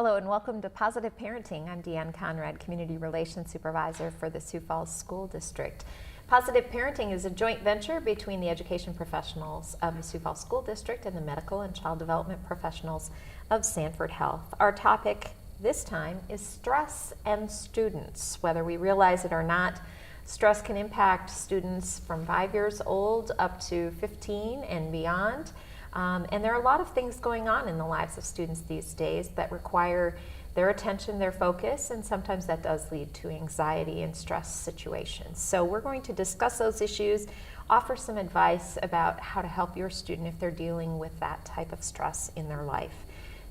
Hello and welcome to Positive Parenting. I'm Deanne Conrad, Community Relations Supervisor for the Sioux Falls School District. Positive Parenting is a joint venture between the education professionals of the Sioux Falls School District and the medical and child development professionals of Sanford Health. Our topic this time is stress and students. Whether we realize it or not, stress can impact students from 5 years old up to 15 and beyond. And there are a lot of things going on in the lives of students these days that require their attention, their focus, and sometimes that does lead to anxiety and stress situations. So we're going to discuss those issues, offer some advice about how to help your student if they're dealing with that type of stress in their life.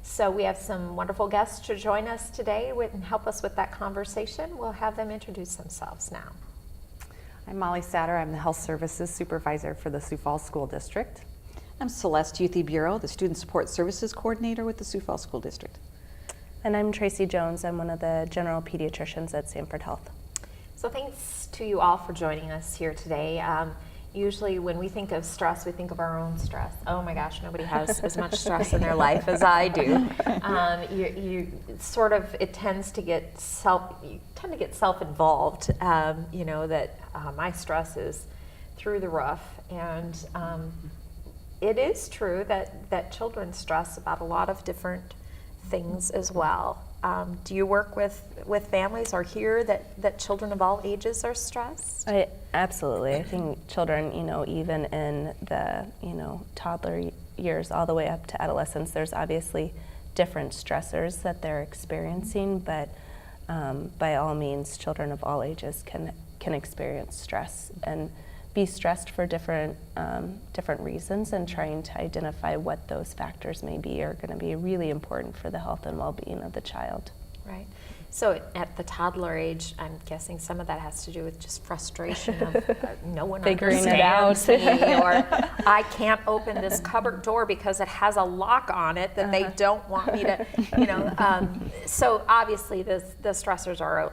So we have some wonderful guests to join us today and help us with that conversation. We'll have them introduce themselves now. I'm Molly Satter. I'm the Health Services Supervisor for the Sioux Falls School District. I'm Celeste Youthy Bureau, the Student Support Services Coordinator with the Sioux Falls School District. And I'm Tracy Jones. I'm one of the general pediatricians at Sanford Health. So thanks to you all for joining us here today. Usually when we think of stress, we think of our own stress. Oh my gosh, nobody has as much stress in their life as I do. It tends to get you tend to get self-involved, that my stress is through the roof. And it is true that children stress about a lot of different things as well. Do you work with families or hear that children of all ages are stressed? Absolutely. I think children, even in the, toddler years all the way up to adolescence, there's obviously different stressors that they're experiencing, but by all means, children of all ages can experience stress and be stressed for different reasons, and trying to identify what those factors may be are going to be really important for the health and well-being of the child. Right. So at the toddler age, I'm guessing some of that has to do with just frustration of no one figuring understands it out. me, or I can't open this cupboard door because it has a lock on it that they don't want me to, So obviously the stressors are,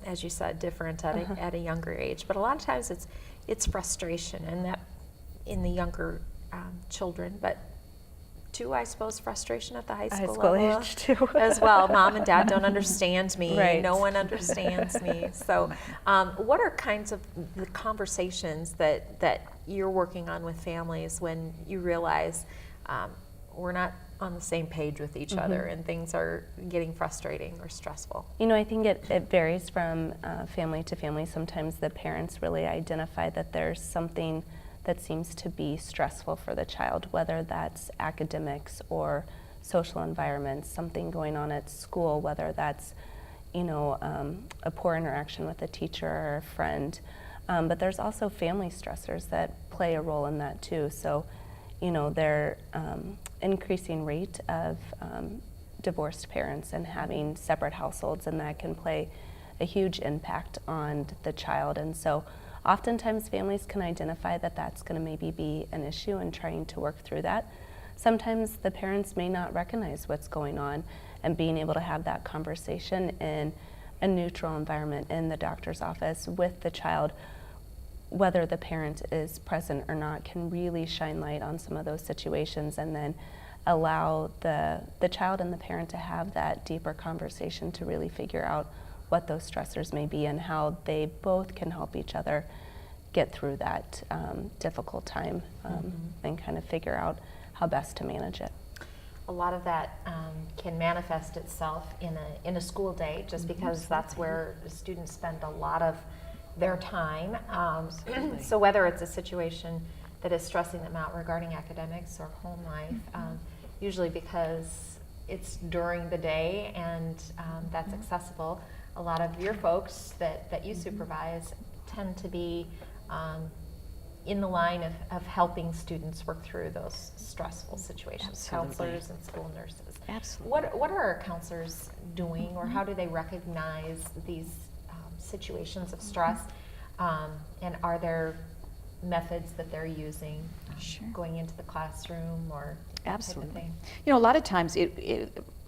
as you said, different at a younger age, but a lot of times it's frustration, and that in the younger children, but too, I suppose, frustration at the high school level age too. as well. Mom and dad don't understand me. Right. No one understands me. So what are kinds of the conversations that you're working on with families when you realize we're not on the same page with each other and things are getting frustrating or stressful? I think it varies from family to family. Sometimes the parents really identify that there's something that seems to be stressful for the child, whether that's academics or social environments, something going on at school, whether that's a poor interaction with a teacher or a friend. But there's also family stressors that play a role in that too. So their increasing rate of divorced parents and having separate households, and that can play a huge impact on the child. And so oftentimes families can identify that that's going to maybe be an issue and trying to work through that. Sometimes the parents may not recognize what's going on, and being able to have that conversation in a neutral environment in the doctor's office with the child, whether the parent is present or not, can really shine light on some of those situations, and then allow the child and the parent to have that deeper conversation to really figure out what those stressors may be and how they both can help each other get through that difficult time and kind of figure out how best to manage it. A lot of that can manifest itself in a school day, just because that's where the students spend a lot of their time. So whether it's a situation that is stressing them out regarding academics or home life, usually because it's during the day and that's accessible. A lot of your folks that you supervise tend to be in the line of helping students work through those stressful situations. Absolutely. Counselors and school nurses. Absolutely. What are our counselors doing, or how do they recognize these situations of stress? And are there methods that they're using Sure. going into the classroom or that type of Absolutely. thing? A lot of times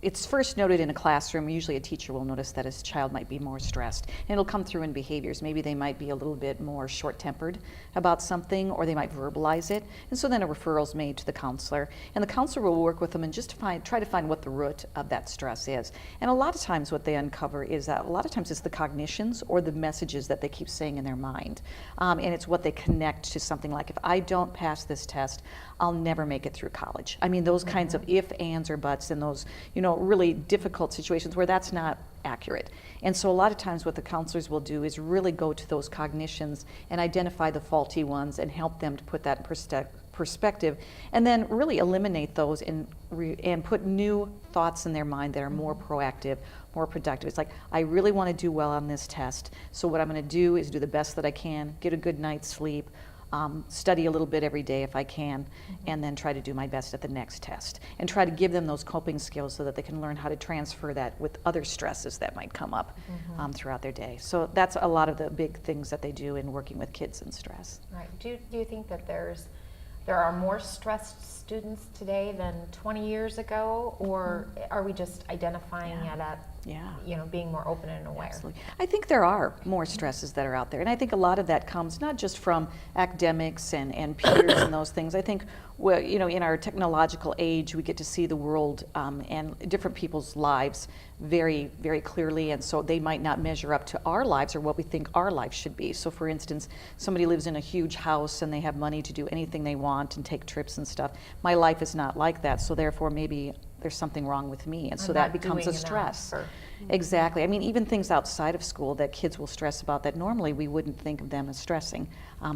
it's first noted in a classroom. Usually a teacher will notice that his child might be more stressed. And it'll come through in behaviors. Maybe they might be a little bit more short-tempered about something, or they might verbalize it. And so then a referral is made to the counselor. And the counselor will work with them and just try to find what the root of that stress is. And a lot of times what they uncover is that a lot of times it's the cognitions or the messages that they keep saying in their mind. And it's what they connect to something like, if I don't pass this test, I'll never make it through college. I mean, those kinds of if, ands, or buts, and those, really difficult situations where that's not accurate. And so a lot of times what the counselors will do is really go to those cognitions and identify the faulty ones and help them to put that in perspective, and then really eliminate those and put new thoughts in their mind that are more proactive, more productive. It's like, I really want to do well on this test, so what I'm going to do is do the best that I can, get a good night's sleep, study a little bit every day if I can, and then try to do my best at the next test. And try to give them those coping skills so that they can learn how to transfer that with other stresses that might come up throughout their day. So that's a lot of the big things that they do in working with kids and stress. Right. Do you think that there are more stressed students today than 20 years ago, or are we just identifying it at, being more open and aware? Absolutely. I think there are more stresses that are out there, and I think a lot of that comes not just from academics and peers and those things. I think, in our technological age, we get to see the world and different people's lives very, very clearly, and so they might not measure up to our lives or what we think our life should be. So for instance, somebody lives in a huge house and they have money to do anything they want and take trips and stuff. My life is not like that, so therefore maybe there's something wrong with me, and so that becomes a stress. Exactly. I mean, even things outside of school that kids will stress about that normally we wouldn't think of them as stressing.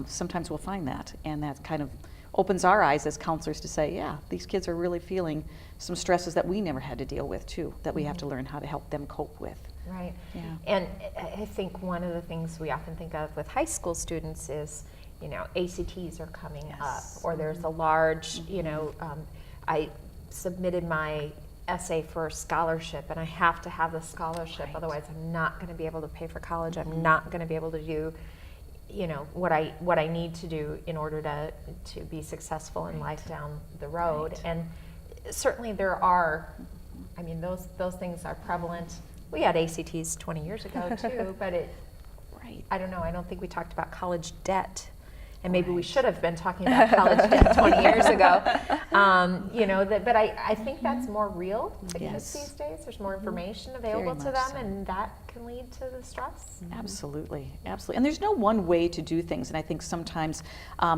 Sometimes we'll find that, and that kind of opens our eyes as counselors to say, yeah, these kids are really feeling some stresses that we never had to deal with too, that we have to learn how to help them cope with. Right. Yeah. And I think one of the things we often think of with high school students is, ACTs are coming up, or there's a large, I submitted my essay for a scholarship and I have to have the scholarship, otherwise I'm not going to be able to pay for college. I'm not going to be able to do what I need to do in order to be successful in life down the road. And certainly there are, those things are prevalent. We had ACTs 20 years ago too, but I don't know, I don't think we talked about college debt. And maybe we should have been talking about college debt 20 years ago. But I think that's more real to kids these days. There's more information available to them, and that can lead to the stress. Absolutely, absolutely. And there's no one way to do things. And I think sometimes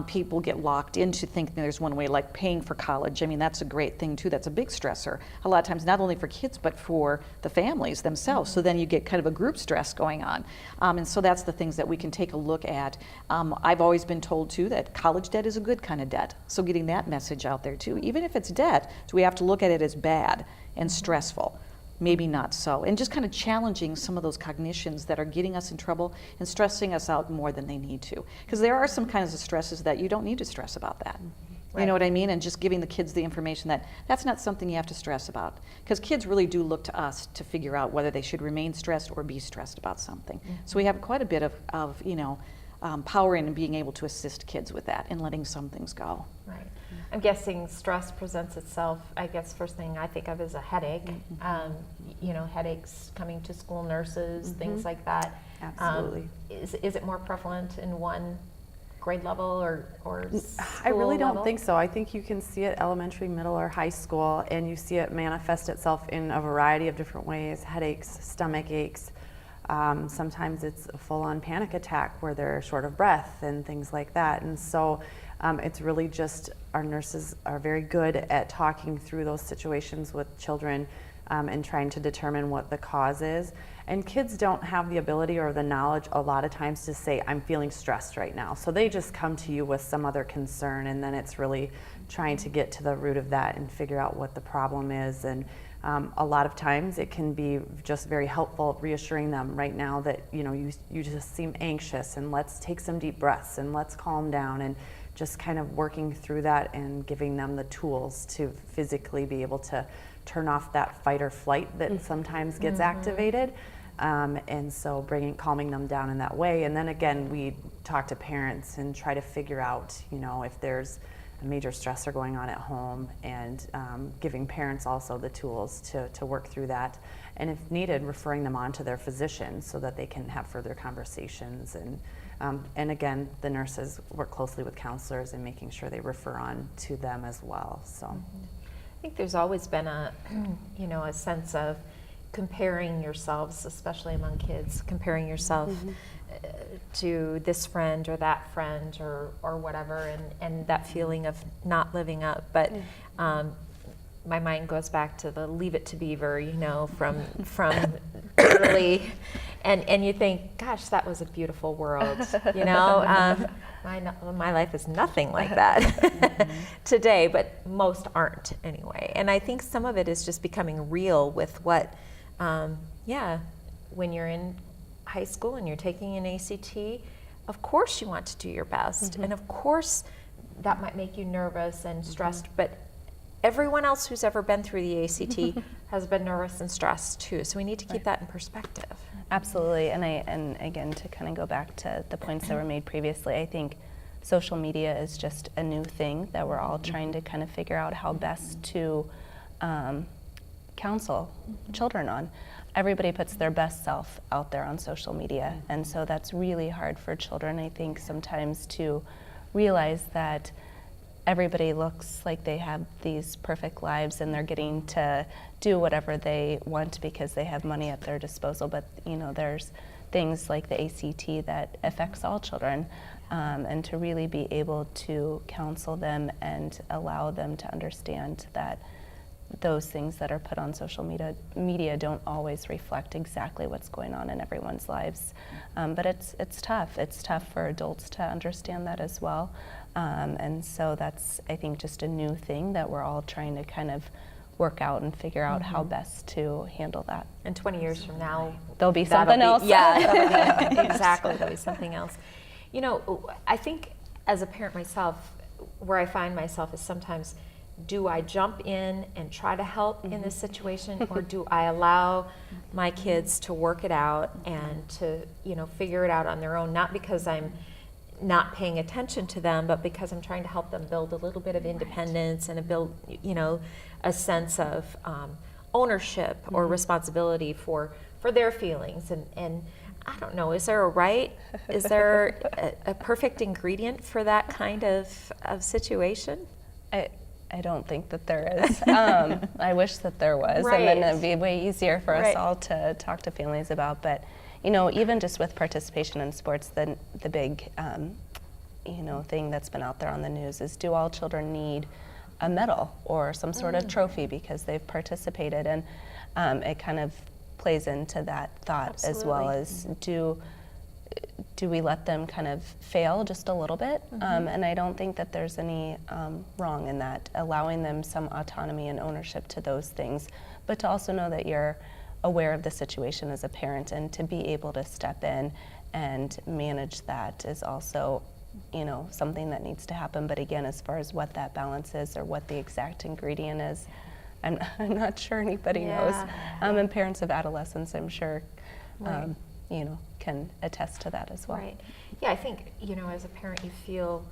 people get locked into thinking there's one way, like paying for college. I mean, that's a great thing too. That's a big stressor. A lot of times, not only for kids, but for the families themselves. So then you get kind of a group stress going on. And so that's the things that we can take a look at. I've always been told too that college debt is a good kind of debt. So getting that message out there too. Even if it's debt, do we have to look at it as bad and stressful? Maybe not so. And just kind of challenging some of those cognitions that are getting us in trouble and stressing us out more than they need to. Because there are some kinds of stresses that you don't need to stress about that. You know what I mean? And just giving the kids the information that that's not something you have to stress about. Because kids really do look to us to figure out whether they should remain stressed or be stressed about something. So we have quite a bit of power in being able to assist kids with that and letting some things go. Right. I'm guessing stress presents itself, I guess first thing I think of is a headache. Headaches coming to school, nurses, things like that. Absolutely. Is it more prevalent in one grade level or I really don't level? think so. I think you can see it elementary, middle, or high school, and you see it manifest itself in a variety of different ways: headaches, stomach aches. Sometimes it's a full-on panic attack where they're short of breath and things like that. And so it's really just, our nurses are very good at talking through those situations with children and trying to determine what the cause is. And kids don't have the ability or the knowledge a lot of times to say, I'm feeling stressed right now. So they just come to you with some other concern, and then it's really trying to get to the root of that and figure out what the problem is. And a lot of times it can be just very helpful reassuring them right now that you just seem anxious, and let's take some deep breaths and let's calm down, and just kind of working through that and giving them the tools to physically be able to turn off that fight or flight that sometimes gets activated. And so calming them down in that way. And then again, we talk to parents and try to figure out, if there's major stressor going on at home, and giving parents also the tools to work through that, and if needed, referring them on to their physician so that they can have further conversations. And again, the nurses work closely with counselors and making sure they refer on to them as well. So I think there's always been a a sense of comparing yourselves, especially among kids, comparing yourself to this friend or that friend or whatever, and that feeling of not living up. But my mind goes back to the Leave It to Beaver, from early, and you think, gosh, that was a beautiful world, My life is nothing like that today, but most aren't anyway. And I think some of it is just becoming real with what, when you're in high school and you're taking an ACT, of course you want to do your best. And of course that might make you nervous and stressed, but everyone else who's ever been through the ACT has been nervous and stressed too. So we need to keep that in perspective. Absolutely, and again, to kind of go back to the points that were made previously, I think social media is just a new thing that we're all trying to kind of figure out how best to counsel children on. Everybody puts their best self out there on social media, and so that's really hard for children, I think, sometimes to realize that everybody looks like they have these perfect lives and they're getting to do whatever they want because they have money at their disposal. But there's things like the ACT that affects all children, and to really be able to counsel them and allow them to understand that those things that are put on social media don't always reflect exactly what's going on in everyone's lives. But it's tough. It's tough for adults to understand that as well. And so that's, I think, just a new thing that we're all trying to kind of work out and figure out how best to handle that. And 20 years from now, there'll be something else. Exactly, there'll be something else. I think as a parent myself, where I find myself is sometimes, do I jump in and try to help in this situation, or do I allow my kids to work it out and to, figure it out on their own, not because I'm not paying attention to them, but because I'm trying to help them build a little bit of independence and build, a sense of ownership or responsibility for their feelings. And I don't know, is there a perfect ingredient for that kind of situation? I don't think that there is. I wish that there was, Right. and then it'd be way easier for us Right. all to talk to families about. But even just with participation in sports, the big thing that's been out there on the news is, do all children need a medal or some sort of trophy because they've participated? And it kind of plays into that thought as well as, do we let them kind of fail just a little bit? And I don't think that there's any wrong in that, allowing them some autonomy and ownership to those things, but to also know that you're aware of the situation as a parent, and to be able to step in and manage that is also, something that needs to happen. But again, as far as what that balance is or what the exact ingredient is, I'm not sure anybody knows. And parents of adolescents, I'm sure, Right. Can attest to that as well. Right. Yeah, I think, as a parent, you feel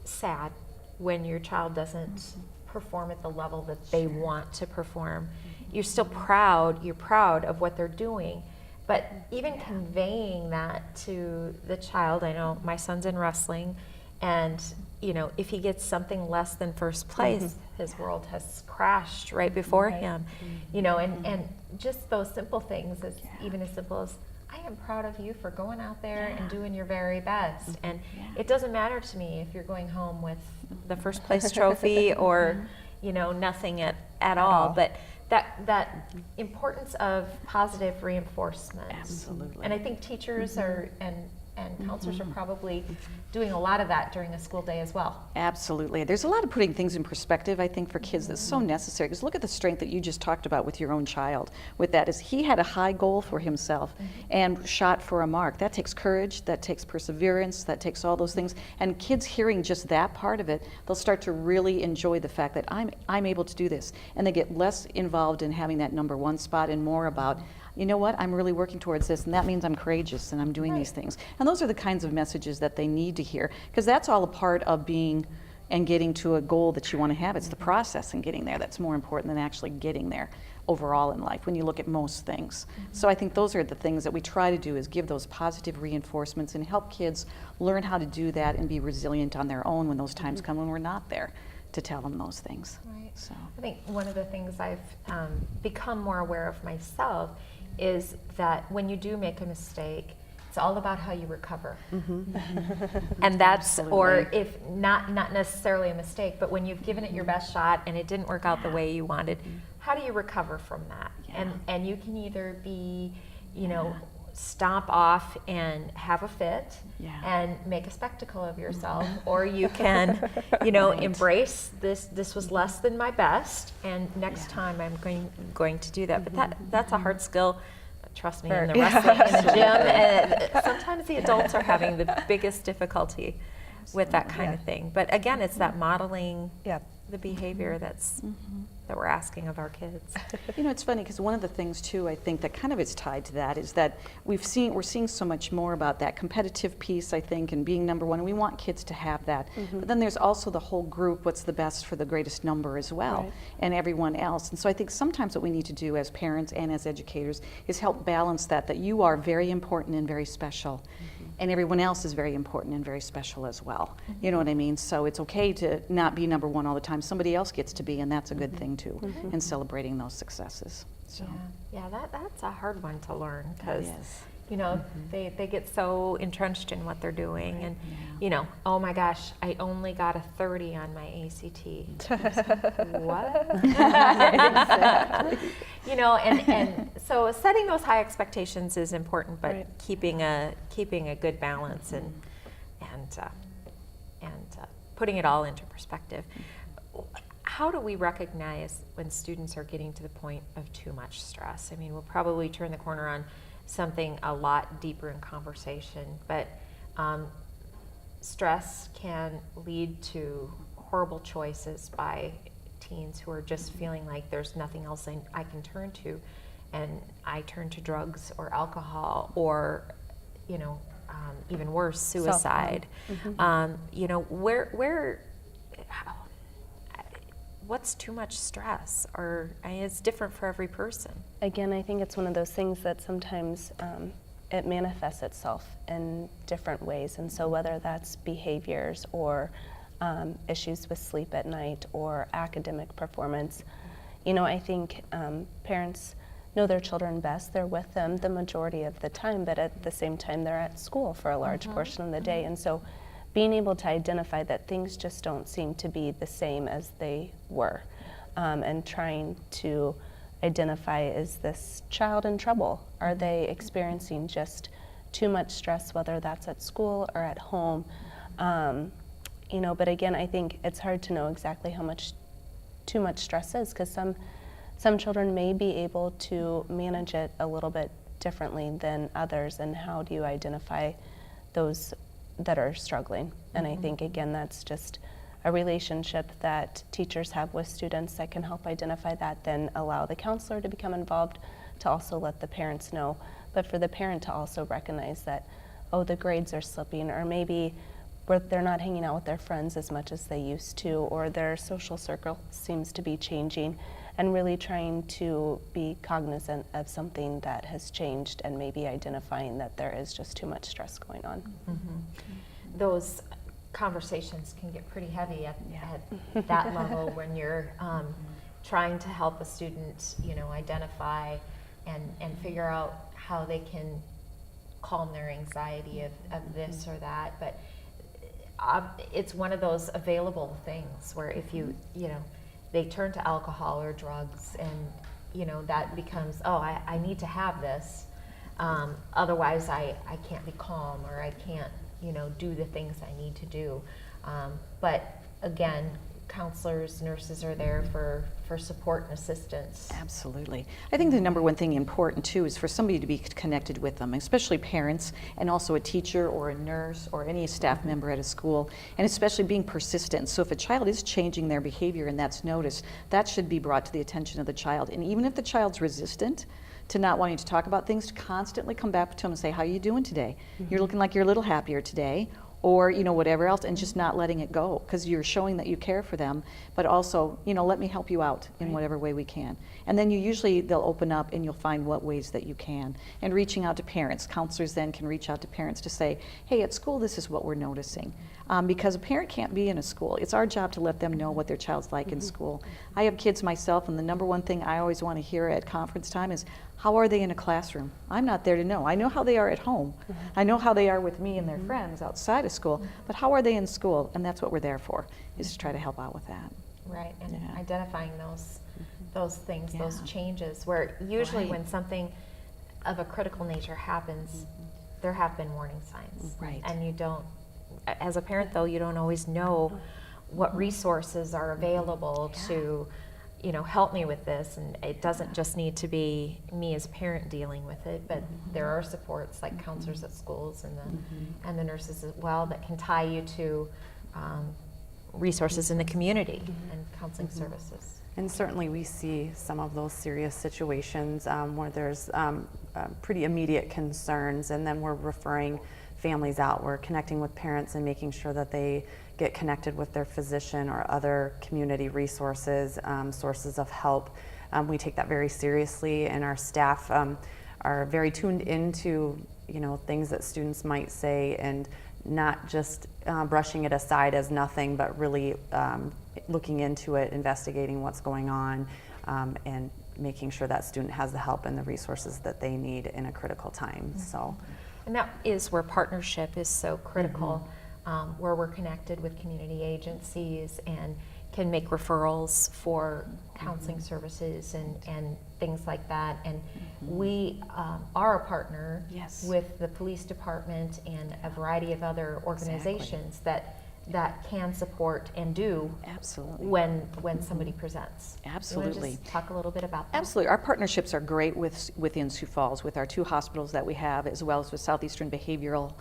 sad when your child doesn't perform at the level that they want to perform. You're still proud. You're proud of what they're doing. But even conveying that to the child, I know my son's in wrestling, and if he gets something less than first place, his world has crashed right before him. And just those simple things, even as simple as, I am proud of you for going out there and doing your very best. And it doesn't matter to me if you're going home with the first place trophy or, nothing at all. But that importance of positive reinforcement. Absolutely. And I think teachers and counselors are probably doing a lot of that during a school day as well. Absolutely. There's a lot of putting things in perspective, I think, for kids that's so necessary. Because look at the strength that you just talked about with your own child. With that, is he had a high goal for himself and shot for a mark. That takes courage, that takes perseverance, that takes all those things. And kids hearing just that part of it, they'll start to really enjoy the fact that I'm able to do this. And they get less involved in having that number one spot and more about, you know what, I'm really working towards this, and that means I'm courageous and I'm doing these things. And those are the kinds of messages that they need to hear, because that's all a part of being, and getting to a goal that you want to have. It's the process and getting there that's more important than actually getting there overall in life when you look at most things. So I think those are the things that we try to do, is give those positive reinforcements and help kids learn how to do that and be resilient on their own when those times come when we're not there to tell them those things. Right. So. I think one of the things I've become more aware of myself is that when you do make a mistake, it's all about how you recover. And that's, or if not necessarily a mistake, but when you've given it your best shot and it didn't work out the way you wanted, how do you recover from that? And you can either be, stomp off and have a fit and make a spectacle of yourself, or you can, embrace this was less than my best, and next time I'm going to do that. But that's a hard skill. Trust me, in the wrestling in the gym, sometimes the adults are having the biggest difficulty with that kind of thing. But again, it's that modeling the behavior that's that we're asking of our kids. It's funny because one of the things too, I think that kind of is tied to that is that we're seeing so much more about that competitive piece, I think, and being number one. And we want kids to have that. But then there's also the whole group, what's the best for the greatest number as well, and everyone else. And so I think sometimes what we need to do as parents and as educators is help balance that you are very important and very special. And everyone else is very important and very special as well. You know what I mean? So it's okay to not be number one all the time. Somebody else gets to be, and that's a good thing too, and celebrating those successes. So. Yeah, that's a hard one to learn because, they get so entrenched in what they're doing. And, oh my gosh, I only got a 30 on my ACT. What? And so setting those high expectations is important, but keeping a good balance and putting it all into perspective. How do we recognize when students are getting to the point of too much stress? I mean, we'll probably turn the corner on something a lot deeper in conversation, but stress can lead to horrible choices by teens who are just feeling like there's nothing else I can turn to, and I turn to drugs or alcohol or, even worse, suicide. What's too much stress? Or it's different for every person. Again, I think it's one of those things that sometimes it manifests itself in different ways. And so whether that's behaviors or issues with sleep at night or academic performance, I think parents know their children best. They're with them the majority of the time, but at the same time they're at school for a large portion of the day. And so being able to identify that things just don't seem to be the same as they were, and trying to identify, is this child in trouble? Are they experiencing just too much stress, whether that's at school or at home? But again, I think it's hard to know exactly how much too much stress is, because some children may be able to manage it a little bit differently than others, and how do you identify those that are struggling? And I think, again, that's just a relationship that teachers have with students that can help identify that, then allow the counselor to become involved to also let the parents know. But for the parent to also recognize that, the grades are slipping, or maybe they're not hanging out with their friends as much as they used to, or their social circle seems to be changing, and really trying to be cognizant of something that has changed and maybe identifying that there is just too much stress going on. Those conversations can get pretty heavy at that level when you're trying to help a student, identify and figure out how they can calm their anxiety of this or that. But it's one of those available things where if they turn to alcohol or drugs, and that becomes, I need to have this, otherwise I can't be calm, or I can't do the things I need to do. But again, counselors, nurses are there for support and assistance. Absolutely. I think the number one thing important too is for somebody to be connected with them, especially parents, and also a teacher or a nurse or any staff member at a school, and especially being persistent. So if a child is changing their behavior and that's noticed, that should be brought to the attention of the child. And even if the child's resistant to not wanting to talk about things, to constantly come back to them and say, how are you doing today? You're looking like you're a little happier today. or whatever else, and just not letting it go, because you're showing that you care for them, but also let me help you out in whatever way we can. And then they'll open up and you'll find what ways that you can. And reaching out to parents, counselors then can reach out to parents to say, hey, at school this is what we're noticing. Because a parent can't be in a school. It's our job to let them know what their child's like in school. I have kids myself, and the number one thing I always want to hear at conference time is, how are they in a classroom? I'm not there to know. I know how they are at home. I know how they are with me and their friends outside of school, but how are they in school? And that's what we're there for, is to try to help out with that. Right, and Yeah. identifying those things, those Yeah. changes, where usually Right. when something of a critical nature happens, there have been warning signs. Right. And you don't, as a parent though, you don't always know what resources are available to, help me with this. And it doesn't just need to be me as a parent dealing with it, but there are supports like counselors at schools and the nurses as well that can tie you to resources in the community and counseling services. And certainly we see some of those serious situations where there's pretty immediate concerns, and then we're referring families out. We're connecting with parents and making sure that they get connected with their physician or other community resources, sources of help. We take that very seriously, and our staff are very tuned into things that students might say, and not just brushing it aside as nothing, but really looking into it, investigating what's going on, and making sure that student has the help and the resources that they need in a critical time. So, And that is where partnership is so critical, where we're connected with community agencies and can make referrals for counseling services and things like that. And we are a partner Yes. with the police department and a variety of other organizations that can support and do Absolutely. when somebody presents. Absolutely. You want to just talk a little bit about that? Absolutely. Our partnerships are great within Sioux Falls, with our 2 hospitals that we have, as well as with Southeastern Behavioral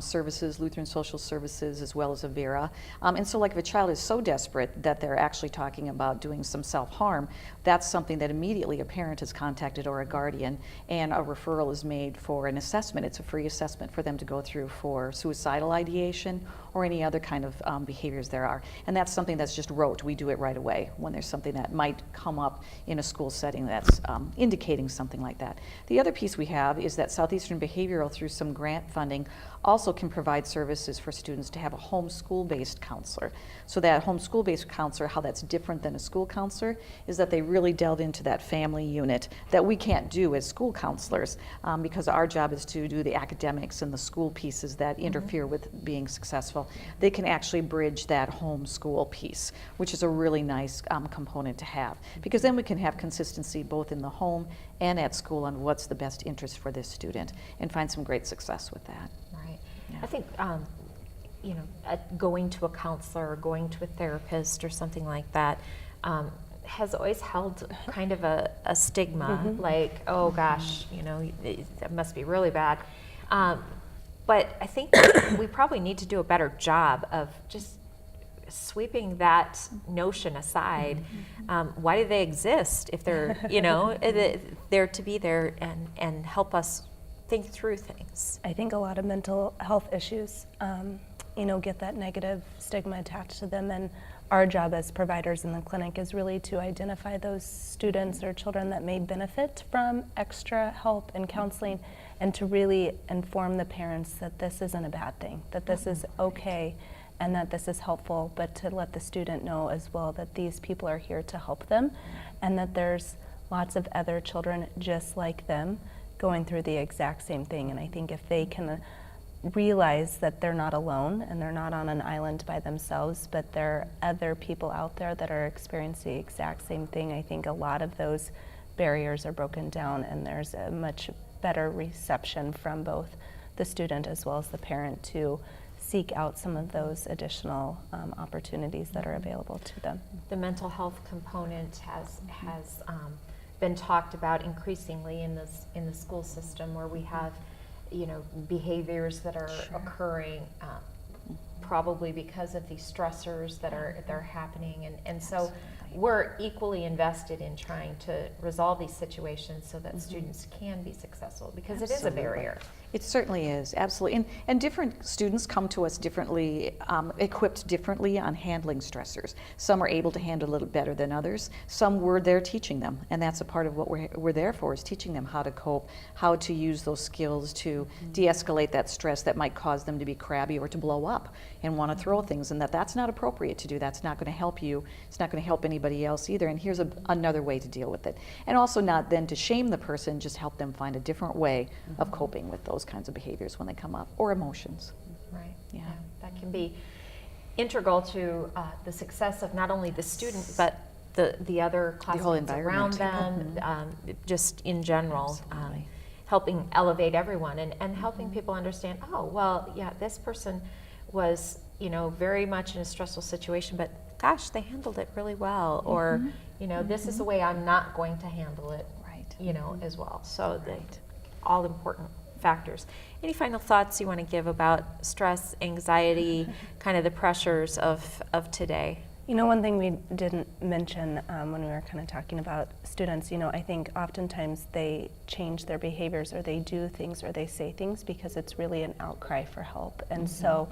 Services, Lutheran Social Services, as well as Avera. And so like if a child is so desperate that they're actually talking about doing some self-harm, that's something that immediately a parent is contacted or a guardian, and a referral is made for an assessment. It's a free assessment for them to go through for suicidal ideation or any other kind of behaviors there are. And that's something that's just rote. We do it right away when there's something that might come up in a school setting that's indicating something like that. The other piece we have is that Southeastern Behavioral, through some grant funding, also can provide services for students to have a homeschool-based counselor. So that homeschool-based counselor, how that's different than a school counselor, is that they really delve into that family unit that we can't do as school counselors, because our job is to do the academics and the school pieces that interfere with being successful. They can actually bridge that homeschool piece, which is a really nice component to have, because then we can have consistency both in the home and at school on what's the best interest for this student, and find some great success with that. Right. Yeah. I think, going to a counselor or going to a therapist or something like that has always held kind of a stigma, like, oh gosh, it must be really bad. But I think we probably need to do a better job of just sweeping that notion aside. Why do they exist if they're, they're to be there and help us think through things? I think a lot of mental health issues, get that negative stigma attached to them, and our job as providers in the clinic is really to identify those students or children that may benefit from extra help and counseling, and to really inform the parents that this isn't a bad thing, that this is okay, and that this is helpful, but to let the student know as well that these people are here to help them, and that there's lots of other children just like them going through the exact same thing. And I think if they can realize that they're not alone and they're not on an island by themselves, but there are other people out there that are experiencing the exact same thing, I think a lot of those barriers are broken down, and there's a much better reception from both the student as well as the parent to seek out some of those additional opportunities that are available to them. The mental health component has been talked about increasingly in the school system, where we have behaviors that are occurring probably because of these stressors that are happening, and so we're equally invested in trying to resolve these situations so that students can be successful, because it is a barrier. It certainly is, absolutely. And different students come to us differently, equipped differently on handling stressors. Some are able to handle a little better than others. Some we're there teaching them, and that's a part of what we're there for, is teaching them how to cope, how to use those skills to de-escalate that stress that might cause them to be crabby or to blow up and want to throw things, and that's not appropriate to do. That's not going to help you. It's not going to help anybody else either, and here's another way to deal with it. And also not then to shame the person, just help them find a different way of coping with those kinds of behaviors when they come up, or emotions. Right. Yeah. That can be integral to the success of not only the student, but the other whole classmates around environment. them, just in general, Absolutely. helping elevate everyone and helping people understand, oh, well, yeah, this person was, very much in a stressful situation, but gosh, they handled it really well. Or, this is the way I'm not going to handle it, Right. as well. So all important factors. Any final thoughts you want to give about stress, anxiety, kind of the pressures of today? One thing we didn't mention when we were kind of talking about students, I think oftentimes they change their behaviors, or they do things, or they say things because it's really an outcry for help. And so,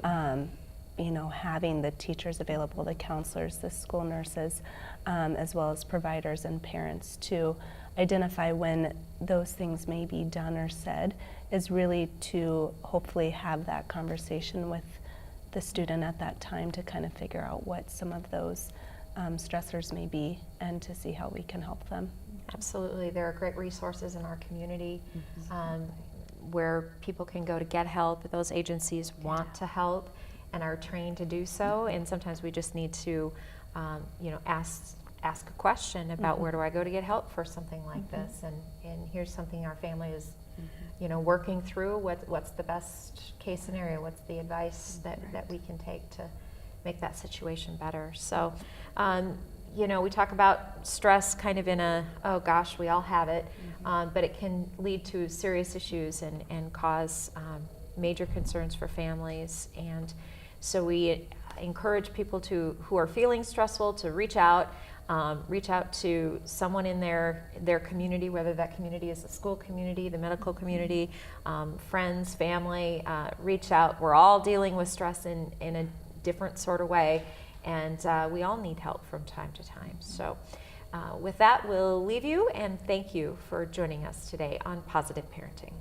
having the teachers available, the counselors, the school nurses, as well as providers and parents to identify when those things may be done or said, is really to hopefully have that conversation with the student at that time to kind of figure out what some of those stressors may be, and to see how we can help them. Absolutely. There are great resources in our community where people can go to get help. Those agencies want to help and are trained to do so, and sometimes we just need to ask a question about where do I go to get help for something like this, and here's something our family is working through. What's the best case scenario? What's the advice that we can take to make that situation better? So we talk about stress kind of in a, oh gosh, we all have it, but it can lead to serious issues and cause major concerns for families. And so we encourage people who are feeling stressful to reach out to someone in their community, whether that community is the school community, the medical community, friends, family. Reach out. We're all dealing with stress in a different sort of way, and we all need help from time to time. So with that, we'll leave you, and thank you for joining us today on Positive Parenting.